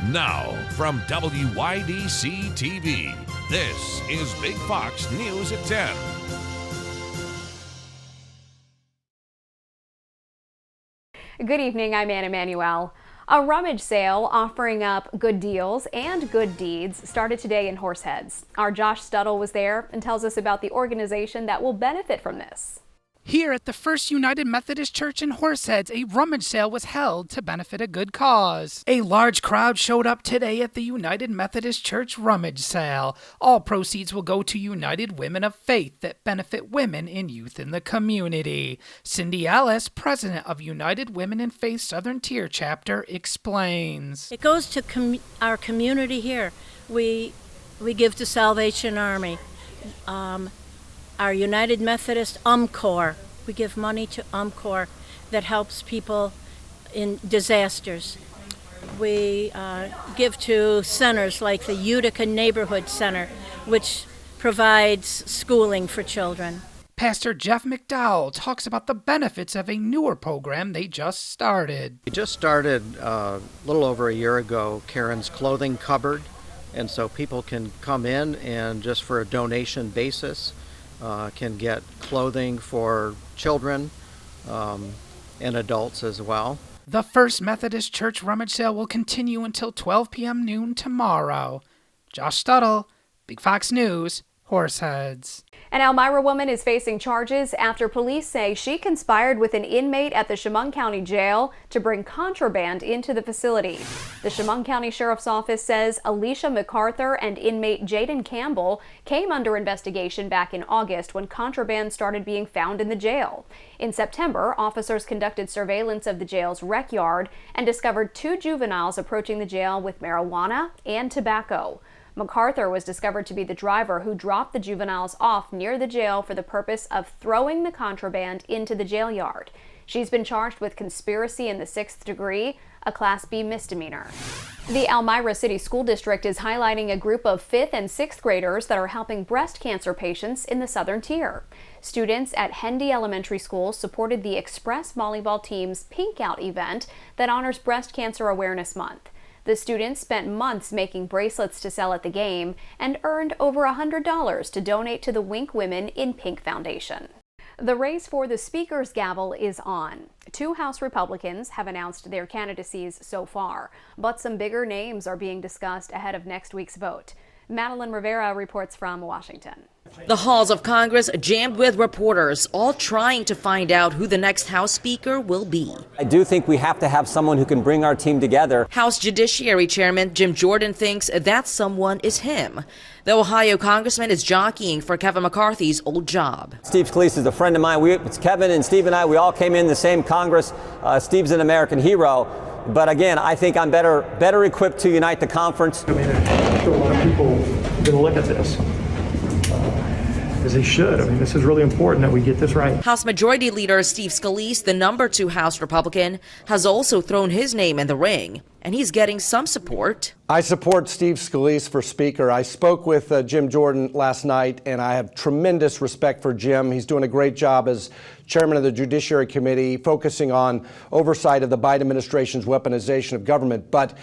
Now, from WYDC TV, this is Big Fox News at 10. Good evening, I'm Anna Manuel. A rummage sale offering up good deals and good deeds started today in Horseheads. Our Josh Stuttle was there and tells us about the organization that will benefit from this. Here at the First United Methodist Church in Horseheads, a rummage sale was held to benefit a good cause. A large crowd showed up today at the United Methodist Church rummage sale. All proceeds will go to United Women of Faith that benefit women and youth in the community. Cindy Ellis, president of United Women in Faith Southern Tier Chapter, explains. It goes to our community here. We give to Salvation Army. Our United Methodist UMCOR. We give money to UMCOR that helps people in disasters. We give to centers like the Utica Neighborhood Center, which provides schooling for children. Pastor Jeff McDowell talks about the benefits of a newer program they just started. We just started a little over a year ago, Karen's Clothing Cupboard, and so people can come in and just for a donation basis can get clothing for children and adults as well. The First Methodist Church rummage sale will continue until 12 p.m. noon tomorrow. Josh Stuttle, Big Fox News, Horseheads. An Elmira woman is facing charges after police say she conspired with an inmate at the Chemung County Jail to bring contraband into the facility. The Chemung County Sheriff's Office says Alicia MacArthur and inmate Jaden Campbell came under investigation back in August when contraband started being found in the jail. In September, officers conducted surveillance of the jail's rec yard and discovered 2 juveniles approaching the jail with marijuana and tobacco. MacArthur was discovered to be the driver who dropped the juveniles off near the jail for the purpose of throwing the contraband into the jail yard. She's been charged with conspiracy in the 6th degree, a Class B misdemeanor. The Elmira City School District is highlighting a group of 5th and 6th graders that are helping breast cancer patients in the Southern Tier. Students at Hendy Elementary School supported the Express Volleyball team's Pink Out event that honors Breast Cancer Awareness Month. The students spent months making bracelets to sell at the game and earned over $100 to donate to the Wink Women in Pink Foundation. The race for the Speaker's gavel is on. 2 House Republicans have announced their candidacies so far, but some bigger names are being discussed ahead of next week's vote. Madeline Rivera reports from Washington. The halls of Congress jammed with reporters, all trying to find out who the next House Speaker will be. I do think we have to have someone who can bring our team together. House Judiciary Chairman Jim Jordan thinks that someone is him. The Ohio congressman is jockeying for Kevin McCarthy's old job. Steve Scalise is a friend of mine. It's Kevin and Steve and I. We all came in the same Congress. Steve's an American hero. But again, I think I'm better equipped to unite the conference. I mean, I think a lot of people are going to look at this. As they should. I mean, this is really important that we get this right. House Majority Leader Steve Scalise, the number 2 House Republican, has also thrown his name in the ring, and he's getting some support. I support Steve Scalise for Speaker. I spoke with Jim Jordan last night, and I have tremendous respect for Jim. He's doing a great job as chairman of the Judiciary Committee, focusing on oversight of the Biden administration's weaponization of government. But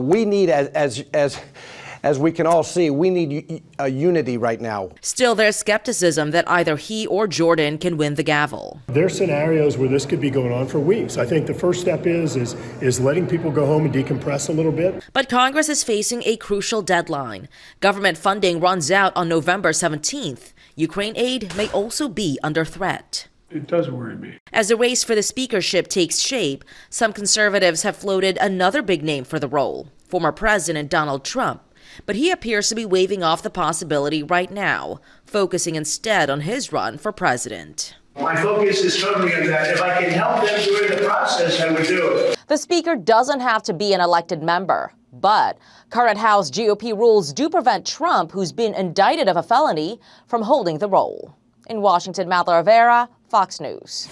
we need, as we can all see, we need a unity right now. Still, there's skepticism that either he or Jordan can win the gavel. There are scenarios where this could be going on for weeks. I think the first step is letting people go home and decompress a little bit. But Congress is facing a crucial deadline. Government funding runs out on November 17th. Ukraine aid may also be under threat. It does worry me. As the race for the speakership takes shape, some conservatives have floated another big name for the role, former President Donald Trump. But he appears to be waving off the possibility right now, focusing instead on his run for president. My focus is totally on that. If I can help them during the process, I would do it. The speaker doesn't have to be an elected member, but current House GOP rules do prevent Trump, who's been indicted of a felony, from holding the role. In Washington, Madeline Rivera, Fox News.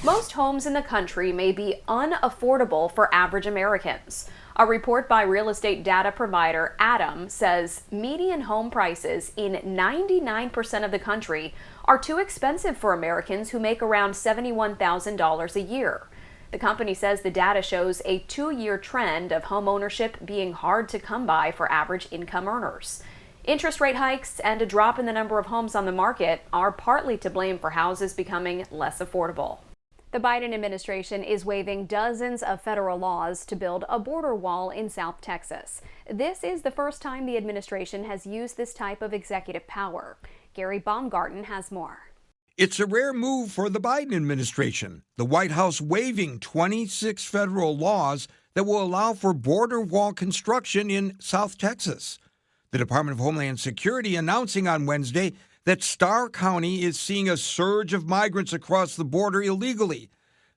Most homes in the country may be unaffordable for average Americans. A report by real estate data provider Adam says median home prices in 99% of the country are too expensive for Americans who make around $71,000 a year. The company says the data shows a 2-year trend of home ownership being hard to come by for average income earners. Interest rate hikes and a drop in the number of homes on the market are partly to blame for houses becoming less affordable. The Biden administration is waiving dozens of federal laws to build a border wall in South Texas. This is the first time the administration has used this type of executive power. Gary Baumgarten has more. It's a rare move for the Biden administration, the White House waiving 26 federal laws that will allow for border wall construction in South Texas. The Department of Homeland Security announcing on Wednesday that Starr County is seeing a surge of migrants across the border illegally.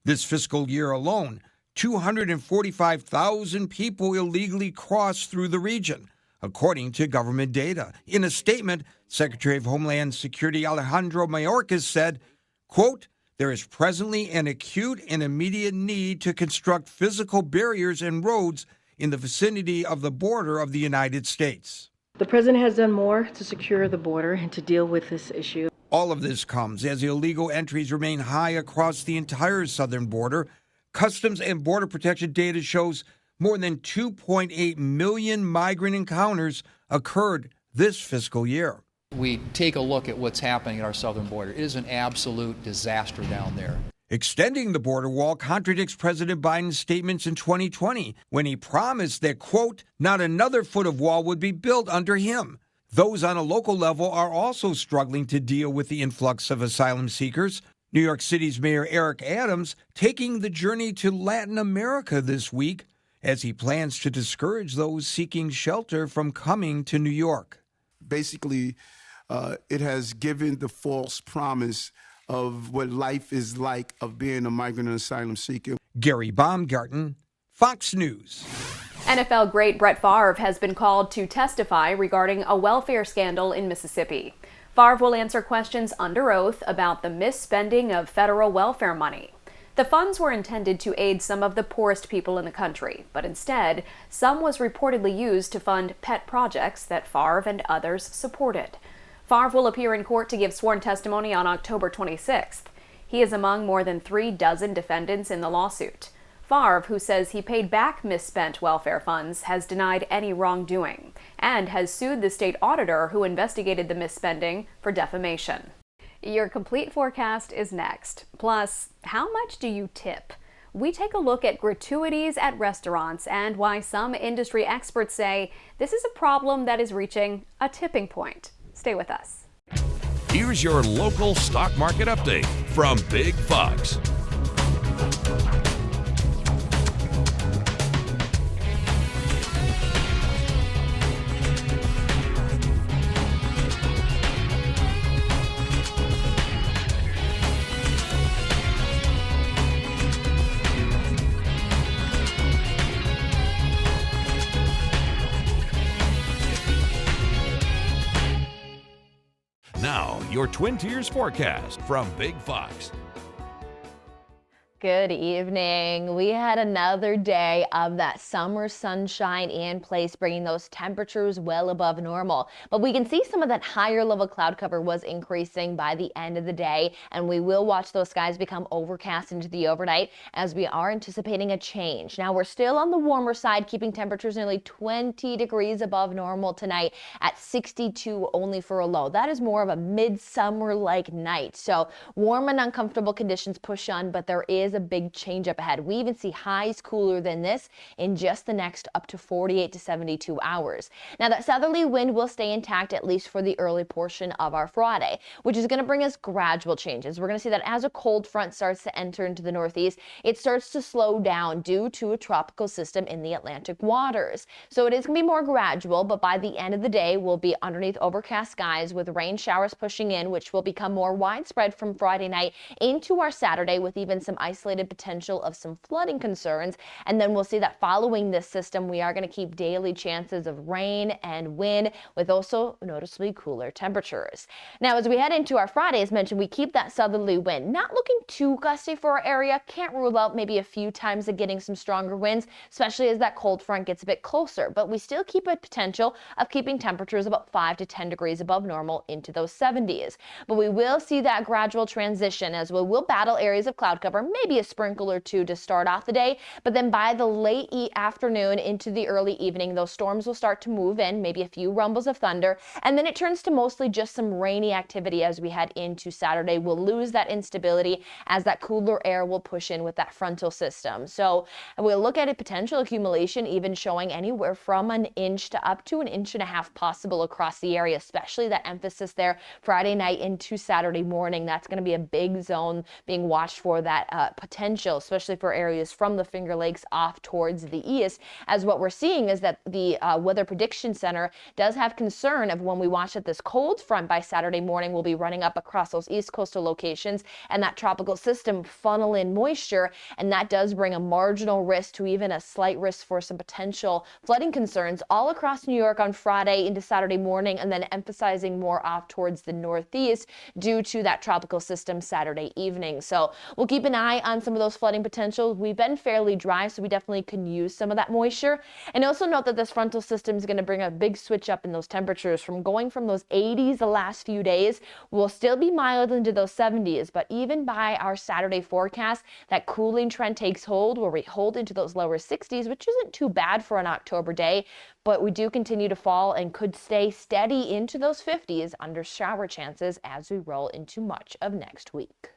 This fiscal year alone, 245,000 people illegally crossed through the region, according to government data. In a statement, Secretary of Homeland Security Alejandro Mayorkas said, quote, "There is presently an acute and immediate need to construct physical barriers and roads in the vicinity of the border of the United States." The president has done more to secure the border and to deal with this issue. All of this comes as illegal entries remain high across the entire southern border. Customs and Border Protection data shows more than 2.8 million migrant encounters occurred this fiscal year. We take a look at what's happening at our southern border. It is an absolute disaster down there. Extending the border wall contradicts President Biden's statements in 2020 when he promised that, quote, not another foot of wall would be built under him. Those on a local level are also struggling to deal with the influx of asylum seekers. New York City's Mayor Eric Adams taking the journey to Latin America this week as he plans to discourage those seeking shelter from coming to New York. Basically, it has given the false promise of what life is like of being a migrant and asylum seeker. Gary Baumgarten, Fox News. NFL great Brett Favre has been called to testify regarding a welfare scandal in Mississippi. Favre will answer questions under oath about the misspending of federal welfare money. The funds were intended to aid some of the poorest people in the country, but instead, some was reportedly used to fund pet projects that Favre and others supported. Favre will appear in court to give sworn testimony on October 26th. He is among more than 36 defendants in the lawsuit. Favre, who says he paid back misspent welfare funds, has denied any wrongdoing and has sued the state auditor who investigated the misspending for defamation. Your complete forecast is next. Plus, how much do you tip? We take a look at gratuities at restaurants and why some industry experts say this is a problem that is reaching a tipping point. Stay with us. Here's your local stock market update from Big Fox. Now, your Twin Tiers forecast from Big Fox. Good evening. We had another day of that summer sunshine in place, bringing those temperatures well above normal. But we can see some of that higher level cloud cover was increasing by the end of the day, and we will watch those skies become overcast into the overnight as we are anticipating a change. Now, we're still on the warmer side, keeping temperatures nearly 20 degrees above normal tonight at 62 only for a low. That is more of a midsummer-like night. So warm and uncomfortable conditions push on, but there is a big change up ahead. We even see highs cooler than this in just the next up to 48 to 72 hours. Now, that southerly wind will stay intact at least for the early portion of our Friday, which is going to bring us gradual changes. We're going to see that as a cold front starts to enter into the northeast, it starts to slow down due to a tropical system in the Atlantic waters. So it is going to be more gradual, but by the end of the day, we'll be underneath overcast skies with rain showers pushing in, which will become more widespread from Friday night into our Saturday with even some isolated potential of some flooding concerns. And then we'll see that following this system, we are going to keep daily chances of rain and wind with also noticeably cooler temperatures. Now, as we head into our Friday, as mentioned, we keep that southerly wind. Not looking too gusty for our area. Can't rule out maybe a few times of getting some stronger winds, especially as that cold front gets a bit closer. But we still keep a potential of keeping temperatures about 5 to 10 degrees above normal into those 70s. But we will see that gradual transition as we will battle areas of cloud cover, maybe a sprinkle or two to start off the day. But then by the late afternoon into the early evening, those storms will start to move in, maybe a few rumbles of thunder, and then it turns to mostly just some rainy activity as we head into Saturday. We'll lose that instability as that cooler air will push in with that frontal system. So we'll look at a potential accumulation even showing anywhere from an inch to up to an inch and a half possible across the area, especially that emphasis there Friday night into Saturday morning. That's going to be a big zone being watched for that potential, especially for areas from the Finger Lakes off towards the east, as what we're seeing is that the Weather Prediction Center does have concern of when we watch that this cold front by Saturday morning will be running up across those east coastal locations and that tropical system funnel in moisture, and that does bring a marginal risk to even a slight risk for some potential flooding concerns all across New York on Friday into Saturday morning, and then emphasizing more off towards the northeast due to that tropical system Saturday evening. So we'll keep an eye on some of those flooding potentials. We've been fairly dry, so we definitely can use some of that moisture. And also note that this frontal system is going to bring a big switch up in those temperatures from going from those 80s the last few days. We'll still be mild into those 70s, but even by our Saturday forecast, that cooling trend takes hold where we hold into those lower 60s, which isn't too bad for an October day, but we do continue to fall and could stay steady into those 50s under shower chances as we roll into much of next week.